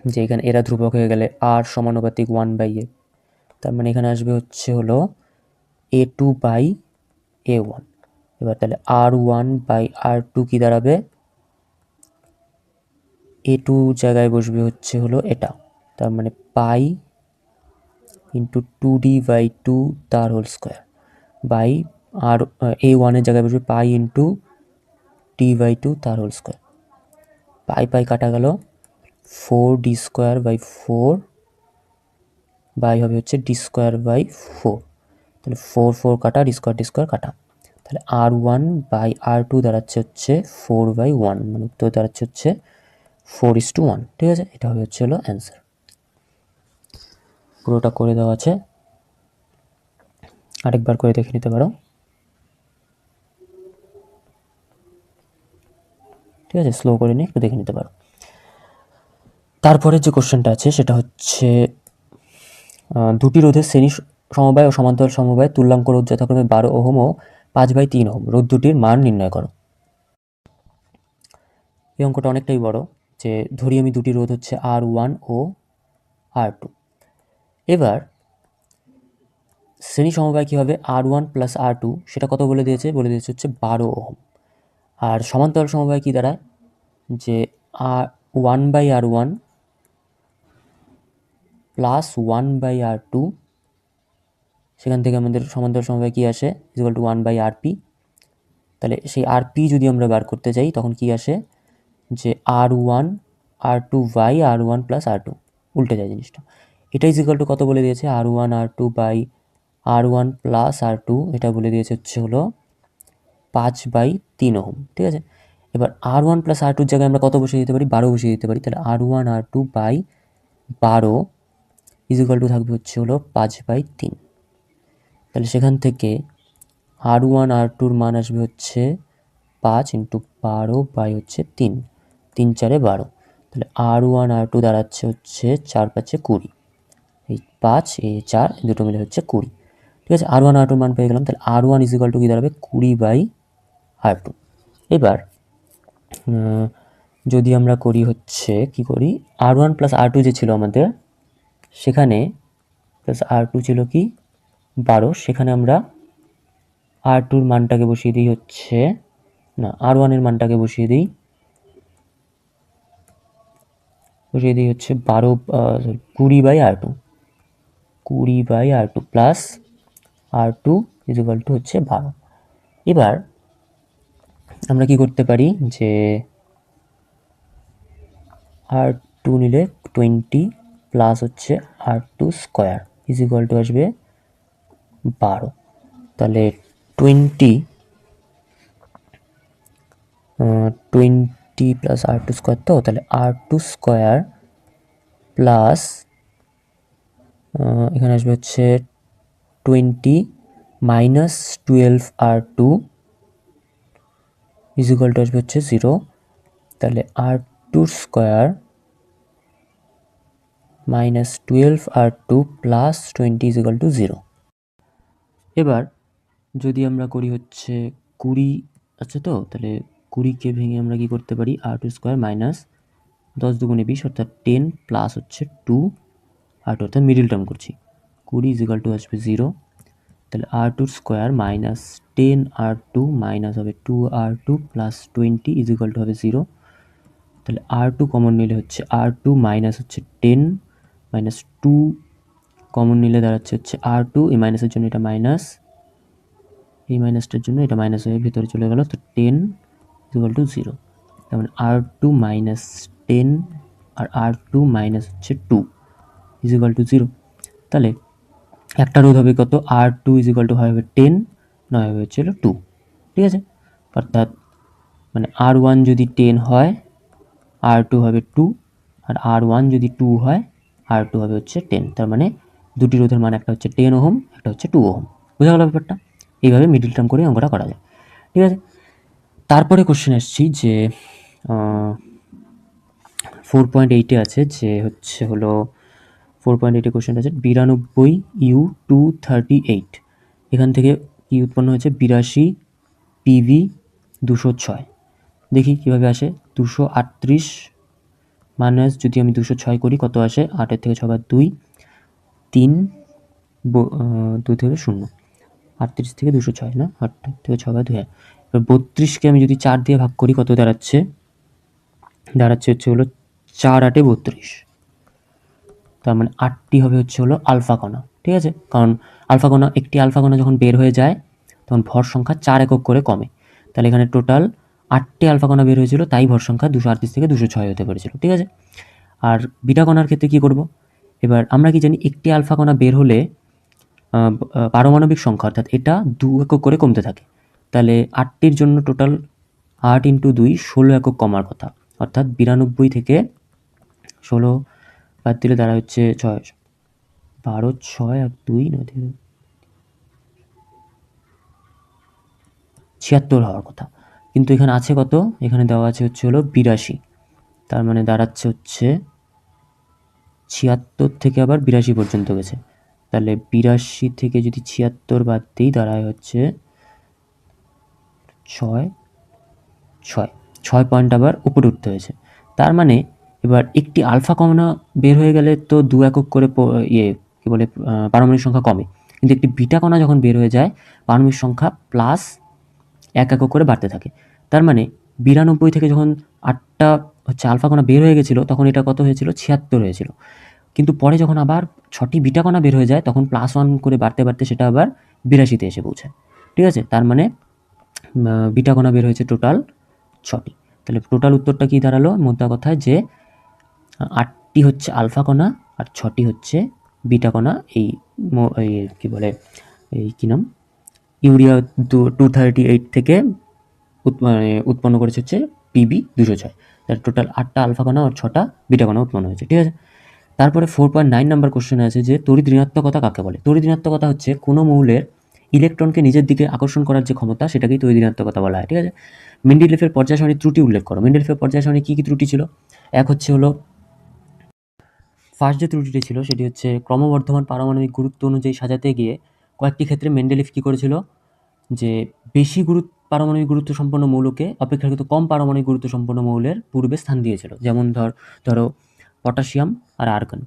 যে এখানে এরা ধ্রুবক হয়ে গেলে r সমানুপাতিক 1/a, তার মানে এখানে আসবে হচ্ছে হলো a2/a1। এবার তাহলে r1/r2 কি দাঁড়াবে? a2 জায়গায় বসবে হচ্ছে হলো এটা, তার মানে পাই ইন্টু 2d/2 তার হোল স্কোয়ার বাই আর a1-এর জায়গায় বসবে পাই ইন্টু d/2 তার হোল স্কোয়ার। পাই কাটা গেল, 4d²/4 বাই হবে হচ্ছে d²/4। তাহলে 4 কাটা, d² কাটা, তাহলে r1/r2 দাঁড়াচ্ছে হচ্ছে 4/1, মানে উত্তর দাঁড়াচ্ছে হচ্ছে 4:1। ঠিক আছে, এটা হবে হচ্ছে হলো অ্যান্সার। পুরোটা করে দেওয়া আছে, আরেকবার করে দেখে নিতে পারো। ঠিক আছে, স্লো করে নিয়ে একটু দেখে নিতে পারো। তারপরে যে কোশ্চেনটা আছে সেটা হচ্ছে দুটি রোধের শ্রেণী সমবায় ও সমান্তরাল সমবায় তুল্যাঙ্ক রোধ যথাক্রমে 12 ওহম ও 5/3 ওহম। রোধ দুটির মান নির্ণয় করো। এই অঙ্কটা অনেকটাই বড়। যে ধরি আমি দুটি রোধ হচ্ছে R1 ও R2। এবার শ্রেণী সমবায় কী হবে, R1 প্লাস R2 সেটা কত বলে দিয়েছে হচ্ছে 12 ওহম। আর সমান্তরাল সমবায় কী দাঁড়ায়, যে R1/R1 প্লাস 1/R2, সেখান থেকে আমাদের সমান্তরাল সমবায় কী আসে, ইকুয়াল টু 1/RP। তাহলে সেই আরপি যদি আমরা বার করতে যাই তখন কি আসে, যে R1 R2/R1 প্লাস R2, উল্টে যায় জিনিসটা। এটা ইকুয়াল টু কত বলে দিয়েছে, R1 R2/R1 প্লাস R2, এটা বলে দিয়েছে হচ্ছে হলো 5/3 ওহম। ঠিক আছে, এবার R1 প্লাস R2 জায়গায় আমরা কত বসিয়ে দিতে পারি, 12 বসিয়ে দিতে পারি। তাহলে R1 R2/12 ইকুয়াল টু থাকবে হচ্ছে হলো 5/3। তাহলে সেখান থেকে R1 R2-র মান আসবে হচ্ছে 5 × 12 হচ্ছে 3, 3 4 12। তাহলে R1 R2 দাঁড়াচ্ছে হচ্ছে 4 5 20, এই 5 এই 4 দুটো মিলে হচ্ছে 20। ঠিক আছে, R1 R2 মান পেয়ে গেলাম। তাহলে R1 ইকুয়াল টু কী দাঁড়াবে, 20/R2। এবার যদি আমরা করি হচ্ছে কি করি, R1 প্লাস R2 যে ছিল আমাদের, সেখানে প্লাস R2 ছিল কি 12, সেখানে আমরা R2-র মানটাকে বসিয়ে দিই হচ্ছে, না R1-এর মানটাকে বসিয়ে দিই হচ্ছে 20/R2, 20/R2 plus R2 equal to হচ্ছে 12। এবার আমরা কি করতে পারি, যে R2 নিলে 20 প্লাস হচ্ছে R2 স্কোয়ার ইকুয়াল টু আসবে 12। তাহলে 20 প্লাস R2 স্কোয়ার, তো তাহলে R2 স্কোয়ার প্লাস এখানে আসবে হচ্ছে 20 মাইনাস 12R2 ইকুয়াল টু আসবে হচ্ছে 0। তাহলে R2 square minus 12R2 plus 20 equal to 0। এবার যদি আমরা করি হচ্ছে 20 আছে, তো তাহলে 20কে ভেঙে আমরা কি করতে পারি, R2 স্কোয়ার মাইনাস 10 দুগুণে 20 অর্থাৎ 10 প্লাস হচ্ছে 2R2, অর্থাৎ মিডিল টার্ম করছি, 20 ইকুয়াল টু আসবে 0। তাহলে R2 square minus 10R2 minus হবে 2R2 প্লাস 20 ইকুয়াল টু হবে 0। তাহলে R2 কমন নিলে হচ্ছে R2 মাইনাস হচ্ছে 10 মাইনাস 2 কমন নিলে দাঁড়াচ্ছে হচ্ছে R2, এই মাইনাসের জন্য এটা মাইনাস, এই মাইনাসটার জন্য এটা মাইনাস হয়ে ভিতরে চলে গেল, তো 10 ইকুয়াল টু 0। তার মানে R2 মাইনাস 10 আর R2 মাইনাস হচ্ছে 2 ইকুয়াল টু 0। তাহলে একটা রোধ হবে কত, R2 ইকুয়াল টু হবে 10, নয় হবে হচ্ছে 2। ঠিক আছে, অর্থাৎ মানে R1 যদি 10 হয় R2 হবে 2, আর R1 যদি 2 হয় R2 হবে হচ্ছে 10। তার মানে দুটি রোধের মান একটা হচ্ছে 10 ওহম, একটা হচ্ছে 2 ওহম। বোঝা গেল ব্যাপারটা? এইভাবে মিডিল টার্ম করে অঙ্কটা করা যায়। ঠিক আছে, তারপরে কোশ্চেন আসছি যে 4.8-এ আছে, যে হচ্ছে হলো 4.8-এ কোশ্চেনটা আছে 92U238। এখান থেকে কি উৎপন্ন হয়েছে, 82 PV 206। দেখি কিভাবে আসে, 238 মাইনাস যদি আমি 206 করি কত আসে, 8-এর থেকে 6 বাদ 2, 3 2 থেকে 0, 38 থেকে 206 না, 8 থেকে 6 বাদ 2। হ্যাঁ, এবার 32কে আমি যদি 4 দিয়ে ভাগ করি কত দাঁড়াচ্ছে হচ্ছে হলো 4 8-এ 32। তার মানে 8টি হবে হচ্ছে হলো আলফা কণা। ঠিক আছে, কারণ আলফা কণা, একটি আলফা কণা যখন বের হয়ে যায় তখন ভর সংখ্যা 4 একক করে কমে। তাহলে এখানে টোটাল 8টি আলফা কণা বের হয়েছিল, তাই ভর সংখ্যা 238 থেকে 206 হতে পেরেছিল। ঠিক আছে, আর বিটা কণার ক্ষেত্রে কি করব, এবার আমরা কি জানি, একটি আলফা কণা বের হলে পারমাণবিক সংখ্যা অর্থাৎ এটা 2 একক করে কমতে থাকে। তাহলে 8টির জন্য টোটাল 8 × 2 16 একক কমার কথা, অর্থাৎ 92 থেকে 16 বাদ দিলে দাঁড়া হচ্ছে 6, 12 6 আর 2 76 হওয়ার কথা, কিন্তু এখানে আছে কত, এখানে দেওয়া আছে হচ্ছে হলো 82। তার মানে দাঁড়াচ্ছে হচ্ছে 76 থেকে আবার 82 পর্যন্ত গেছে। তাহলে 82 থেকে যদি 76 বাদ দিই দাঁড়ায় হচ্ছে 6 পয়েন্ট আবার উপরে উঠতে হয়েছে। তার মানে এবার একটি আলফা কণা বের হয়ে গেলে তো 2 একক করে কি বলে পারমাণবিক সংখ্যা কমে, কিন্তু একটি বিটা কণা যখন বের হয়ে যায় পারমাণবিক সংখ্যা প্লাস 1 একক করে বাড়তে থাকে। তার মানে 92 থেকে যখন 8টা হচ্ছে আলফা কণা বের হয়ে গেছিলো তখন এটা কত হয়েছিল, 76 হয়েছিল। কিন্তু পরে যখন আবার 6টি বিটা কণা বের হয়ে যায় তখন +1 করে বাড়তে বাড়তে সেটা আবার 82তে এসে পৌঁছায়। ঠিক আছে, তার মানে বিটা কণা বের হয়েছে টোটাল 6টি। তাহলে টোটাল উত্তরটা কি দাঁড়ালো মোদ্দা কথায়, যে 8টি হচ্ছে আলফা কণা আর 6টি হচ্ছে বিটা কণা। এই কি বলে এই কি নাম, ইউরিয়া 238 থেকে উৎপন্ন করেছে হচ্ছে পিবি 206। তার টোটাল 8টা আলফা কণা আর 6টা বিটা কণা উৎপন্ন হয়েছে। ঠিক আছে, তারপরে 4.9 নাম্বার কোশ্চেনে আছে যে তড়িৎ ঋণাত্মকতা কাকে বলে। তড়িৎ ঋণাত্মকতা হচ্ছে কোনো মৌলের ইলেকট্রনকে নিজের দিকে আকর্ষণ করার যে ক্ষমতা সেটাকেই তড়িৎ ঋণাত্মকতা বলা হয়। ঠিক আছে, মেন্ডেলিফের পর্যায় সারণীর ত্রুটি উল্লেখ করো। মেন্ডেলিফের পর্যায় সারণী কী কী ত্রুটি ছিল? এক হচ্ছে হলো ফার্স্ট যে ত্রুটিটি ছিল সেটি হচ্ছে ক্রমবর্ধমান পারমাণবিক গুরুত্ব অনুযায়ী সাজাতে গিয়ে কয়েকটি ক্ষেত্রে মেন্ডেলিফ কী করেছিল, যে বেশি পারমাণবিক গুরুত্ব সম্পন্ন মৌলকে অপেক্ষাকৃত কম পারমাণবিক গুরুত্ব সম্পন্ন মৌলের পূর্বে স্থান দিয়েছিল। যেমন ধরো পটাশিয়াম আর আর্গন।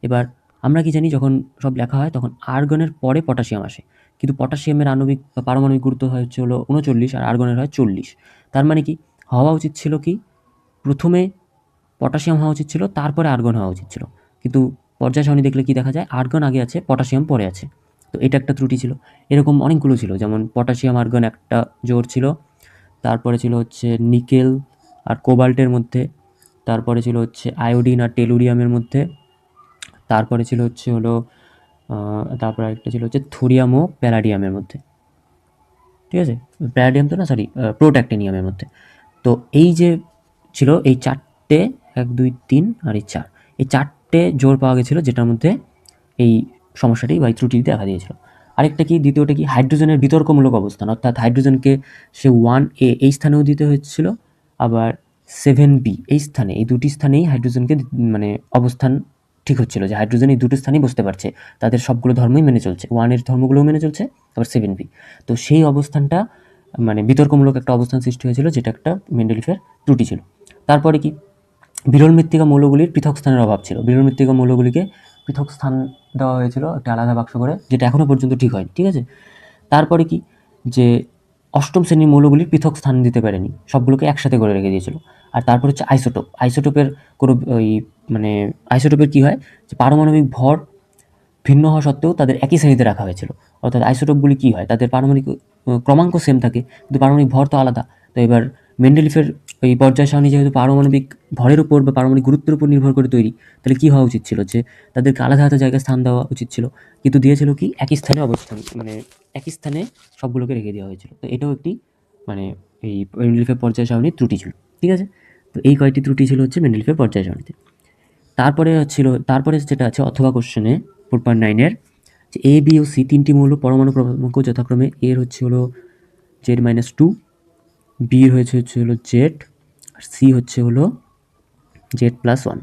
এবার আমরা কি জানি, যখন সব লেখা হয় তখন আর্গনের পরে পটাশিয়াম আসে, কিন্তু পটাশিয়ামের আণবিক বা পারমাণবিক গুরুত্ব হয় হচ্ছে হলো 39 আর আর্গনের হয় 40। তার মানে কি হওয়া উচিত ছিল, কি প্রথমে পটাশিয়াম হওয়া উচিত ছিল, তারপরে আর্গন হওয়া উচিত ছিল। কিন্তু পর্যায় সারণী দেখলে কি দেখা যায়, আর্গন আগে আছে, পটাশিয়াম পরে আছে। তো এটা একটা ত্রুটি ছিল। এরকম অনেকগুলো ছিল, যেমন পটাশিয়াম আর্গন একটা জোড় ছিল, তারপরে ছিল হচ্ছে নিকেল আর কোবাল্টের মধ্যে, তারপরে ছিল হচ্ছে আয়োডিন আর টেলুরিয়ামের মধ্যে, তারপরে ছিল হচ্ছে হলো তারপরে একটা ছিল হচ্ছে থোরিয়াম ও প্যালাডিয়ামের মধ্যে। ঠিক আছে, প্যালাডিয়াম তো না, সরি, প্রোট্যাক্টিনিয়ামের মধ্যে। তো এই যে ছিল এই 4টে 1 2 3 আর এই 4, এই 4টে জোড় পাওয়া গেছিলো যেটার মধ্যে এই সমস্যাটি বা এই ত্রুটিটি দেখা দিয়েছিল। আরেকটা কি, দ্বিতীয়টা কি, হাইড্রোজেনের বিতর্কমূলক অবস্থান, অর্থাৎ হাইড্রোজেনকে সে 1A এই স্থানেও দিতে হয়েছিল, আবার 7B এই স্থানে, এই দুটি স্থানেই হাইড্রোজেনকে মানে অবস্থান ঠিক হচ্ছিল, যে হাইড্রোজেন এই দুটো স্থানেই বসতে পারছে, তাদের সবগুলো ধর্মই মেনে চলছে, 1 ধর্মগুলোও মেনে চলছে, আবার 7B। তো সেই অবস্থানটা মানে বিতর্কমূলক একটা অবস্থান সৃষ্টি হয়েছিল, যেটা একটা মেন্ডেলিফের ত্রুটি ছিল। তারপরে কি, বিরল মৃত্তিকা মৌলগুলির পৃথক স্থানের অভাব ছিল। বিরল মৃত্তিকা মৌলগুলিকে পৃথক স্থান দেওয়া হয়েছিল একটা আলাদা বাক্স করে, যেটা এখনও পর্যন্ত ঠিক হয়নি। ঠিক আছে, তারপরে কি, যে অষ্টম শ্রেণীর মৌলগুলির পৃথক স্থান দিতে পারেনি, সবগুলোকে একসাথে করে রেখে দিয়েছিল। আর তারপর হচ্ছে আইসোটোপ। আইসোটোপের কোনো মানে আইসোটোপের কী হয়, যে পারমাণবিক ভর ভিন্ন হওয়া সত্ত্বেও তাদের একই শ্রেণীতে রাখা হয়েছিল। অর্থাৎ আইসোটোপগুলি কী হয়, তাদের পারমাণবিক ক্রমাঙ্ক সেম থাকে, কিন্তু পারমাণবিক ভর তো আলাদা। তো এবার মেন্ডেলিফের ওই পর্যায় সারণী যেহেতু পারমাণবিক ভরের উপর বা পারমাণবিক গুরুত্বের উপর নির্ভর করে তৈরি, তাহলে কী হওয়া উচিত ছিল, যে তাদেরকে আলাদা আলাদা জায়গায় স্থান দেওয়া উচিত ছিল, কিন্তু দিয়েছিল কি একই স্থানে অবস্থান, মানে একই স্থানে সবগুলোকে রেখে দেওয়া হয়েছিল। তো এটাও একটি মানে এই মেন্ডেলিফের পর্যায় সারণীর ত্রুটি ছিল। ঠিক আছে, তো এই কয়েকটি ত্রুটি ছিল হচ্ছে মেন্ডেলিফের পর্যায় সারণীতে। তারপরে যেটা আছে অথবা কোশ্চেনে 4.9-এর, যে এ বি ও সি তিনটি মৌল পরমাণু ক্রমাঙ্ক যথাক্রমে এর হচ্ছে হলো Z-2, বি হচ্ছে হলো জেড, আর সি হচ্ছে হলো Z+1।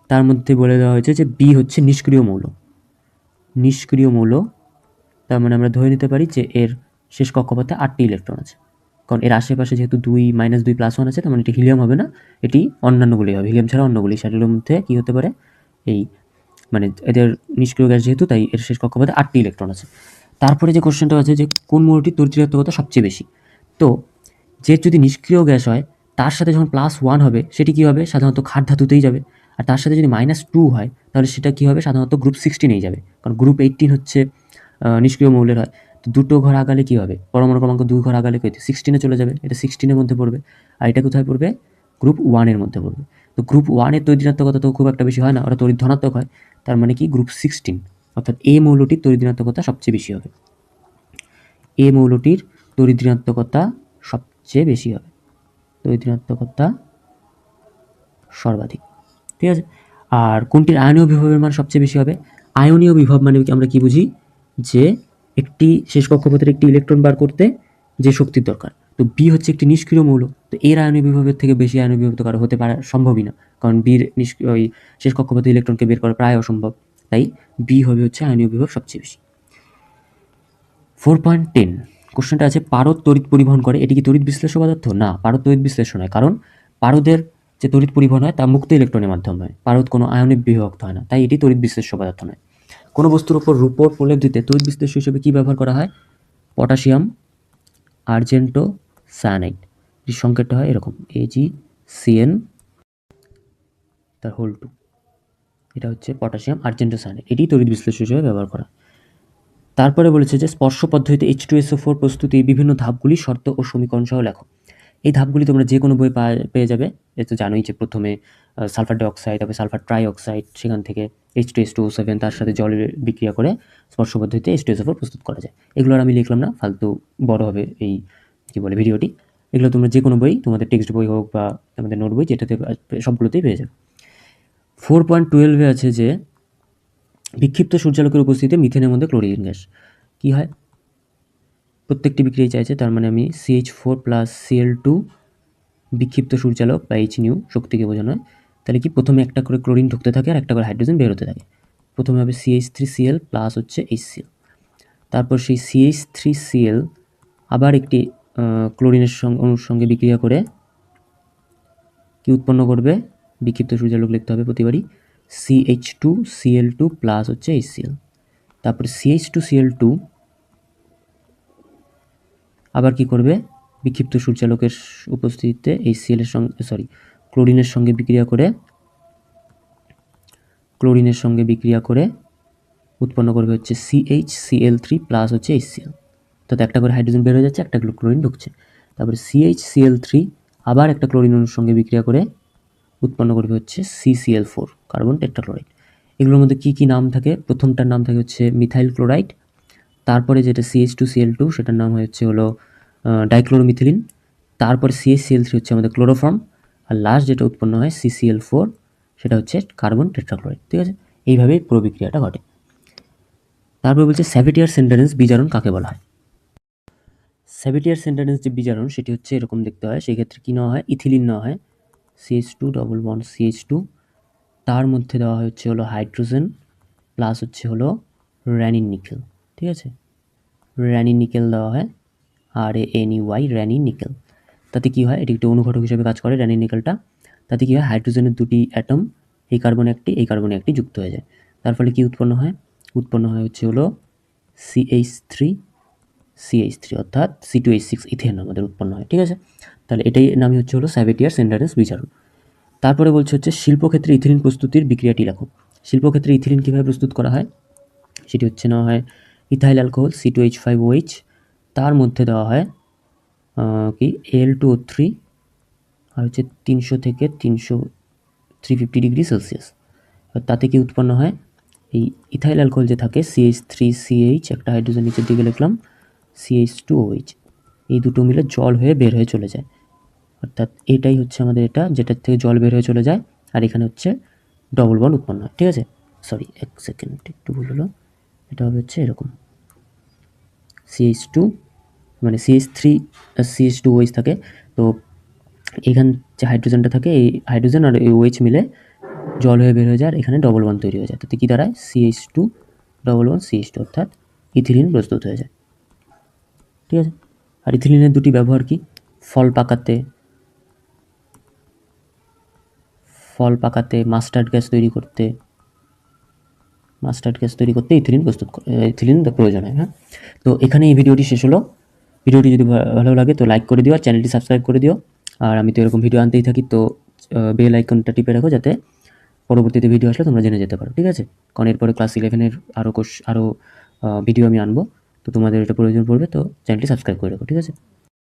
তার মধ্যে বলে দেওয়া হয়েছে যে বি হচ্ছে নিষ্ক্রিয় মৌল। তার মানে আমরা ধরে নিতে পারি যে এর শেষ কক্ষপথে 8টি ইলেকট্রন আছে, কারণ এর আশেপাশে যেহেতু 2 -2 +1 আছে, তার মানে এটি হিলিয়াম হবে না, এটি অন্যান্যগুলি হবে, হিলিয়াম ছাড়া অন্যগুলি। সেগুলোর মধ্যে কী হতে পারে, এই মানে এদের নিষ্ক্রিয় গ্যাস যেহেতু, তাই এর শেষ কক্ষপথে 8টি ইলেকট্রন আছে। তারপরে যে কোশ্চেনটা আছে যে কোন মৌলটির তড়িৎ ঋণাত্মকতা সবচেয়ে বেশি। তো যে যদি নিষ্ক্রিয় গ্যাস হয় তার সাথে যখন +1 হবে সেটি কী হবে, সাধারণত ক্ষার ধাতুতেই যাবে। আর তার সাথে যদি -2 হয় তাহলে সেটা কী হবে, সাধারণত গ্রুপ 16-এই যাবে, কারণ গ্রুপ 18 হচ্ছে নিষ্ক্রিয় মৌলের হয়। তো দুটো ঘর আগালে কী হবে, পরমাণু ক্রমাঙ্ক 2 ঘর আগালে 16-এ চলে যাবে, এটা 16-এর মধ্যে পড়বে। আর এটা কোথায় পড়বে, গ্রুপ 1-এর মধ্যে পড়বে। তো গ্রুপ 1-এর তড়িৎ ঋণাত্মকতা তো খুব একটা বেশি হয় না, ওরা তড়িৎ ধনাত্মক হয়। তার মানে কি গ্রুপ 16, অর্থাৎ এ মৌলটির তড়িৎ ঋণাত্মকতা সবচেয়ে বেশি হবে। এ মৌলটির তড়িৎ ঋণাত্মকতা সবচেয়ে বেশি হবে, তড়িৎ ঋণাত্মকতা সর্বাধিক। ঠিক আছে, আর কোনটির আয়নীয় বিভবের মান সবচেয়ে বেশি হবে? আয়নীয় বিভব মানে আমরা কি বুঝি, যে একটি শেষ কক্ষপথের একটি ইলেকট্রন বার করতে যে শক্তির দরকার। তো বি হচ্ছে একটি নিষ্ক্রিয় মৌল, তো এর আয়নীয় বিভবের থেকে বেশি আয়নীয় বিভব তো কারো হতে পারা সম্ভবই না, কারণ বির ওই শেষ কক্ষপথে ইলেকট্রনকে বের করা প্রায় অসম্ভব। তাই বি হবে হচ্ছে আয়নীয় বিভব সবচেয়ে বেশি। 4.10 কোশ্চেনটা আছে, পারদ তড়িৎ পরিবহন করে, এটি কি তড়িৎ বিশ্লেষ্য পদার্থ? না, পারদ তড়িৎ বিশ্লেষ্য নয়, কারণ পারদের যে তড়িৎ পরিবহন হয় তা মুক্ত ইলেকট্রনের মাধ্যমে হয়, পারদ কোনো আয়নে বিভক্ত হয় না, তাই এটি তড়িৎ বিশ্লেষ্য পদার্থ নয়। কোনো বস্তুর উপর রূপোর প্রলেপ দিতে তড়িৎ বিশ্লেষ্য হিসেবে কী ব্যবহার করা হয়? পটাশিয়াম আর্জেন্টো সায়ানাইড, এর সংকেতটা হয় এরকম AgCN তার হোল 2, এটা হচ্ছে পটাশিয়াম আর্জেন্টো সায়ানাইড, এটি তড়িৎ বিশ্লেষ্য হিসেবে ব্যবহার করা। তারপরে বলেছে যে স্পর্শ পদ্ধতিতে H2SO4 প্রস্তুতির বিভিন্ন ধাপগুলি, শর্ত ও সমীকরণ সহ লেখো। এই ধাপগুলি তোমরা যে কোনো বই পেয়ে যাবে। এ তো জানোই যে প্রথমে সালফার ডাইঅক্সাইড, তারপরে সালফার ট্রাইঅক্সাইড, সেখান থেকে H2SO7 তার সাথে জলের বিক্রিয়া করে স্পর্শ পদ্ধতিতে H2SO4 প্রস্তুত করা যায়। এগুলো আর আমি লিখলাম না, ফালতু বড় হবে এই ভিডিওটি। এগুলো তোমরা যে কোনো বই, তোমাদের টেক্সট বই হোক বা আমাদের নোট বই, যেটাতে সবগুলোতেই পেয়ে যাবে। 4.12 আছে যে বিক্ষিপ্ত সূর্যালোকের উপস্থিতিতে মিথেনের মধ্যে ক্লোরিন গ্যাস কী হয়? প্রত্যেকটি বিক্রিয়া চাইছে, তার মানে আমি CH4+Cl2 বিক্ষিপ্ত সূর্যালোক বা HNU শক্তিকে বোঝানো হয়। তাহলে কি প্রথমে একটা করে ক্লোরিন ঢুকতে থাকে আর একটা করে হাইড্রোজেন বের হতে থাকে। প্রথমে হবে CH3Cl প্লাস হচ্ছে HCl, তারপর সেই CH3Cl আবার একটি ক্লোরিনের অণুর সঙ্গে বিক্রিয়া করে কি উৎপন্ন করবে? বিক্ষিপ্ত সূর্যালোক লিখতে হবে প্রতিবারই CH2Cl2 প্লাস হচ্ছে HCl। তারপর CH2Cl2 আবার কি করবে? বিক্ষিপ্ত সূর্যালোকের উপস্থিতিতে HCl এর সঙ্গে ক্লোরিনের সঙ্গে বিক্রিয়া করে উৎপন্ন করবে হচ্ছে CHCl3 প্লাস হচ্ছে HCl। তাতে একটা করে হাইড্রোজেন বের হয়ে যাচ্ছে, একটা ক্লোরিন ঢুকছে। তারপরে CHCl3 আবার একটা ক্লোরিন অণুর সঙ্গে বিক্রিয়া করে উৎপন্ন করবে হচ্ছে CCl4 কার্বন টেট্রাক্লোরাইড। এগুলোর মধ্যে কি কি নাম থাকে? প্রথমটার নাম থাকে হচ্ছে মিথাইল ক্লোরাইড, তারপরে যেটা CH2Cl2 সেটার নাম হচ্ছে হলো ডাইক্লোরোমিথিলিন, তারপরে CHCl3 হচ্ছে আমাদের ক্লোরোফর্ম, আর লাস্ট যেটা উৎপন্ন হয় CCl4 সেটা হচ্ছে কার্বন টেট্রাক্লোরাইড। ঠিক আছে, এইভাবেই পুরো বিক্রিয়াটা ঘটে। তারপর বলছে স্যাভিটিয়ার সেন্টারেন্স বিজারণ কাকে বলা হয়? স্যাভিটিয়ার সেন্টারেন্স যে বিজারণ সেটি হচ্ছে এরকম দেখতে হয়। সেই ক্ষেত্রে কী নেওয়া হয়? ইথিলিন নেওয়া হয়, CH2 ডবল বন্ড CH2, তার মধ্যে দেওয়া হচ্ছে হলো হাইড্রোজেন প্লাস হচ্ছে হলো র্যানিন নিকেল। ঠিক আছে, র্যানিন নিকেল দেওয়া হয়, RANEY র্যানিন নিকেল। তাতে কী হয়? এটি একটি অনুঘটক হিসেবে কাজ করে র্যানিন নিকেলটা। তাতে কী হয়? হাইড্রোজেনের দুটি অ্যাটম, এই কার্বনে একটি যুক্ত হয়ে যায়। তার ফলে কি উৎপন্ন হয়? উৎপন্ন হয় হচ্ছে হলো CH3 অর্থাৎ C2H6 ইথেন আমাদের উৎপন্ন হয়। ঠিক আছে, তাহলে এটাই নামই হচ্ছে হলো স্যাভিটিয়ার সেন্টারেন্স বিজারণ। তারপরে বলছে হচ্ছে শিল্পক্ষেত্রে ইথিলিন প্রস্তুতির বিক্রিয়াটি লেখো। শিল্পক্ষেত্রে ইথিলিন কীভাবে প্রস্তুত করা হয়? সেটি হচ্ছে নেওয়া হয় ইথাইল অ্যালকোহল C2H5OH, তার মধ্যে দেওয়া হয় কি Al2O3 আর হচ্ছে 300 থেকে 350 ডিগ্রি সেলসিয়াস। তাতে কি উৎপন্ন হয়? এই ইথাইল অ্যালকোহল যে থাকে CH3CH, একটা হাইড্রোজেন নিচের দিকে লিখলাম, CH2OH, এই দুটো মিলে জল হয়ে বের হয়ে চলে যায়। অর্থাৎ এটাই হচ্ছে আমাদের এটা, যেটার থেকে জল বের হয়ে চলে যায়, আর এখানে হচ্ছে ডবল বন্ড উৎপন্ন হয়। ঠিক আছে, এক সেকেন্ড, একটু ভুল হলো, এটা হবে হচ্ছে এরকম CH2 মানে CH3 CH2OH থাকে, তো এখান যে হাইড্রোজেনটা থাকে, এই হাইড্রোজেন আর এই OH মিলে জল হয়ে বের হয়ে যায়, আর এখানে ডবল বন্ড তৈরি হয়ে যায়। তাতে কী দাঁড়ায়? CH2 ডবল বন্ড CH2, অর্থাৎ ইথিলিন প্রস্তুত হয়ে যায়। ঠিক আছে, আর ইথিলিনের দুটি ব্যবহার কি? ফল পাকাতে, মাস্টার্ড গ্যাস তৈরি করতে ইথিলিন প্রয়োজন হয়। হ্যাঁ, তো এখানে এই ভিডিওটি শেষ হলো। ভিডিওটি যদি ভালো লাগে তো লাইক করে দিও, আর চ্যানেলটি সাবস্ক্রাইব করে দিও। আর আমি তো এরকম ভিডিও আনতেই থাকি, তো বেল আইকনটা টিপে রাখো যাতে পরবর্তীতে ভিডিও আসলে তোমরা জেনে যেতে পারো। ঠিক আছে, কারণ এরপরে ক্লাস 11-এর আরও ভিডিও আমি আনবো, তো তোমাদের এটা প্রয়োজন পড়বে, তো চ্যানেলটি সাবস্ক্রাইব করে রাখো। ঠিক আছে।